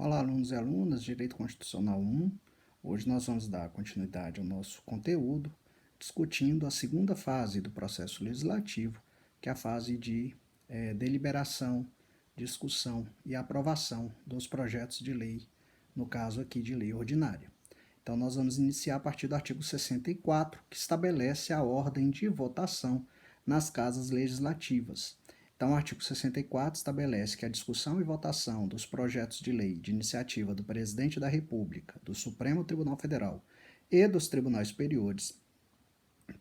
Olá, alunos e alunas, Direito Constitucional 1. Hoje nós vamos dar continuidade ao nosso conteúdo, discutindo a segunda fase do processo legislativo, que é a fase de deliberação, discussão e aprovação dos projetos de lei, no caso aqui de lei ordinária. Então nós vamos iniciar a partir do artigo 64, que estabelece a ordem de votação nas casas legislativas. Então, o artigo 64 estabelece que a discussão e votação dos projetos de lei de iniciativa do Presidente da República, do Supremo Tribunal Federal e dos tribunais superiores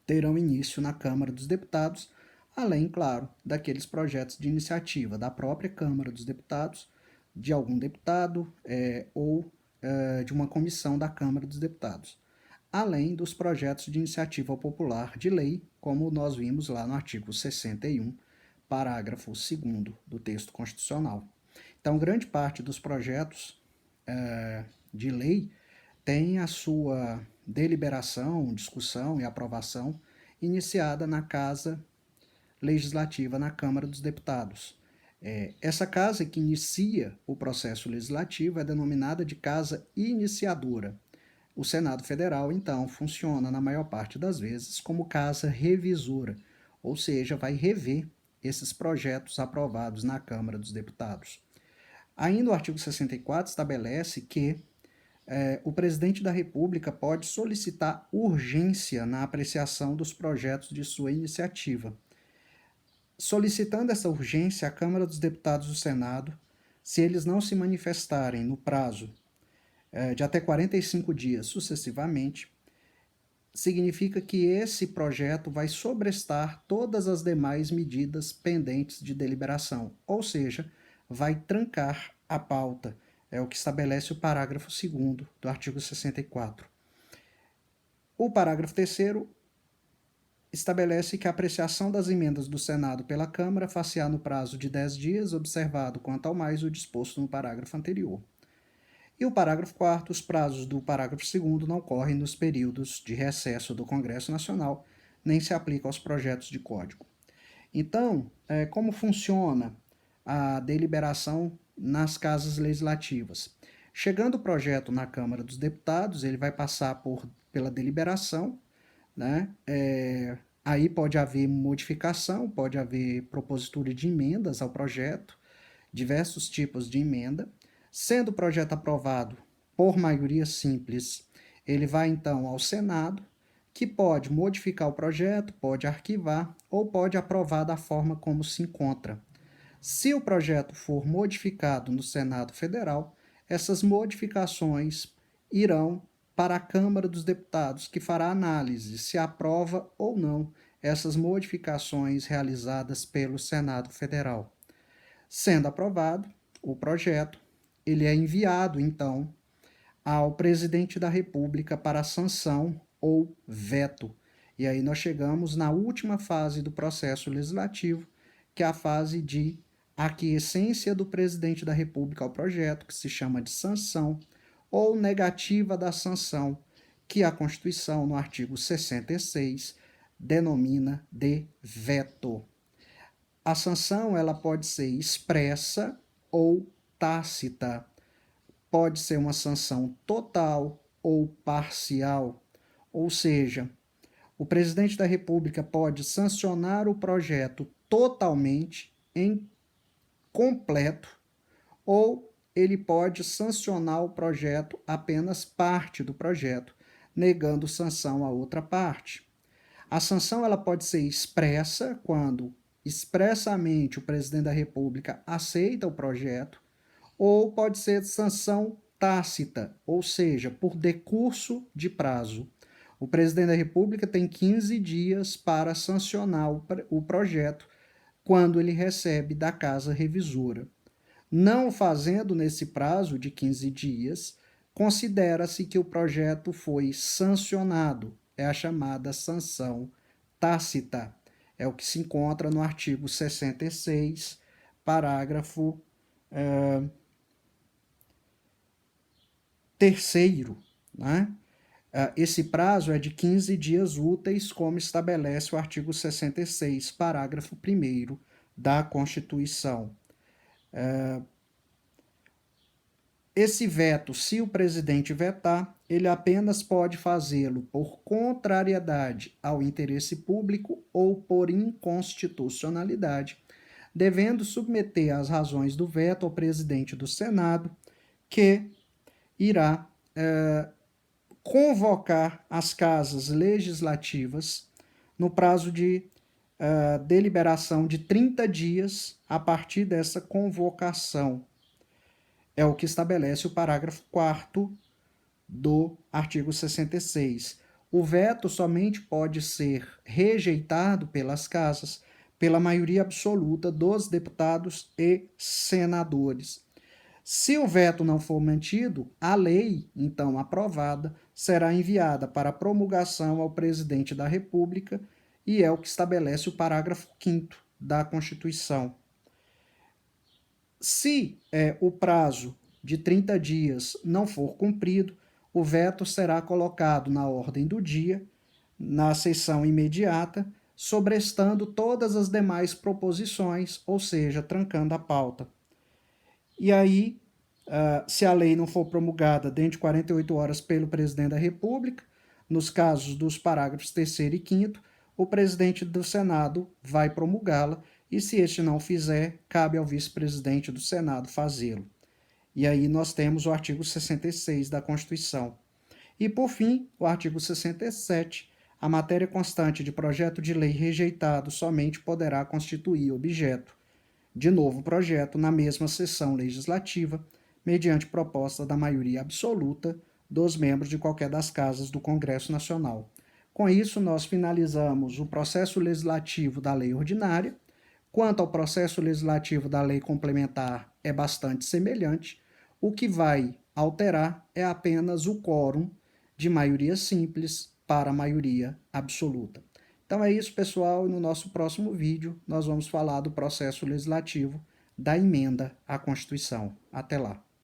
terão início na Câmara dos Deputados, além, claro, daqueles projetos de iniciativa da própria Câmara dos Deputados, de algum deputado ou de uma comissão da Câmara dos Deputados, além dos projetos de iniciativa popular de lei, como nós vimos lá no artigo 61, parágrafo 2º do texto constitucional. Então, grande parte dos projetos de lei tem a sua deliberação, discussão e aprovação iniciada na Casa Legislativa, na Câmara dos Deputados. Essa casa que inicia o processo legislativo é denominada de casa iniciadora. O Senado Federal, então, funciona na maior parte das vezes como casa revisora, ou seja, vai rever esses projetos aprovados na Câmara dos Deputados. Ainda o artigo 64 estabelece que o presidente da República pode solicitar urgência na apreciação dos projetos de sua iniciativa. Solicitando essa urgência, a Câmara dos Deputados e o Senado, se eles não se manifestarem no prazo de até 45 dias sucessivamente, significa que esse projeto vai sobrestar todas as demais medidas pendentes de deliberação, ou seja, vai trancar a pauta. É o que estabelece o parágrafo 2º do artigo 64. O parágrafo 3º estabelece que a apreciação das emendas do Senado pela Câmara far-se-á no prazo de 10 dias, observado quanto ao mais o disposto no parágrafo anterior. E o parágrafo 4º, os prazos do parágrafo 2º não correm nos períodos de recesso do Congresso Nacional, nem se aplicam aos projetos de código. Então, como funciona a deliberação nas casas legislativas? Chegando o projeto na Câmara dos Deputados, ele vai passar pela deliberação, né? Aí pode haver modificação, pode haver propositura de emendas ao projeto, diversos tipos de emenda. Sendo o projeto aprovado por maioria simples, ele vai então ao Senado, que pode modificar o projeto, pode arquivar ou pode aprovar da forma como se encontra. Se o projeto for modificado no Senado Federal, essas modificações irão para a Câmara dos Deputados, que fará análise se aprova ou não essas modificações realizadas pelo Senado Federal. Sendo aprovado o projeto, ele é enviado, então, ao presidente da República para sanção ou veto. E aí nós chegamos na última fase do processo legislativo, que é a fase de aquiescência do presidente da República ao projeto, que se chama de sanção, ou negativa da sanção, que a Constituição, no artigo 66, denomina de veto. A sanção ela pode ser expressa ou tácita. Pode ser uma sanção total ou parcial. Ou seja, o presidente da República pode sancionar o projeto totalmente, em completo, ou ele pode sancionar o projeto apenas parte do projeto, negando sanção à outra parte. A sanção ela pode ser expressa quando expressamente o presidente da República aceita o projeto, ou pode ser sanção tácita, ou seja, por decurso de prazo. O presidente da República tem 15 dias para sancionar o projeto quando ele recebe da casa revisora. Não fazendo nesse prazo de 15 dias, considera-se que o projeto foi sancionado. É a chamada sanção tácita. É o que se encontra no artigo 66, parágrafo 3º, né? Esse prazo é de 15 dias úteis, como estabelece o artigo 66, parágrafo 1º da Constituição. esse veto, se o presidente vetar, ele apenas pode fazê-lo por contrariedade ao interesse público ou por inconstitucionalidade, devendo submeter as razões do veto ao presidente do Senado, que irá convocar as casas legislativas no prazo de deliberação de 30 dias a partir dessa convocação. É o que estabelece o parágrafo 4º do artigo 66. O veto somente pode ser rejeitado pelas casas pela maioria absoluta dos deputados e senadores. Se o veto não for mantido, a lei, então aprovada, será enviada para promulgação ao presidente da República e é o que estabelece o parágrafo 5º da Constituição. Se o prazo de 30 dias não for cumprido, o veto será colocado na ordem do dia, na sessão imediata, sobrestando todas as demais proposições, ou seja, trancando a pauta. E aí, se a lei não for promulgada dentro de 48 horas pelo presidente da República, nos casos dos parágrafos 3º e 5º, o presidente do Senado vai promulgá-la, e se este não fizer, cabe ao vice-presidente do Senado fazê-lo. E aí nós temos o artigo 66 da Constituição. E, por fim, o artigo 67, a matéria constante de projeto de lei rejeitado somente poderá constituir objeto de novo projeto na mesma sessão legislativa, mediante proposta da maioria absoluta dos membros de qualquer das casas do Congresso Nacional. Com isso, nós finalizamos o processo legislativo da lei ordinária. Quanto ao processo legislativo da lei complementar, é bastante semelhante. O que vai alterar é apenas o quórum de maioria simples para maioria absoluta. Então é isso, pessoal, e no nosso próximo vídeo nós vamos falar do processo legislativo da emenda à Constituição. Até lá.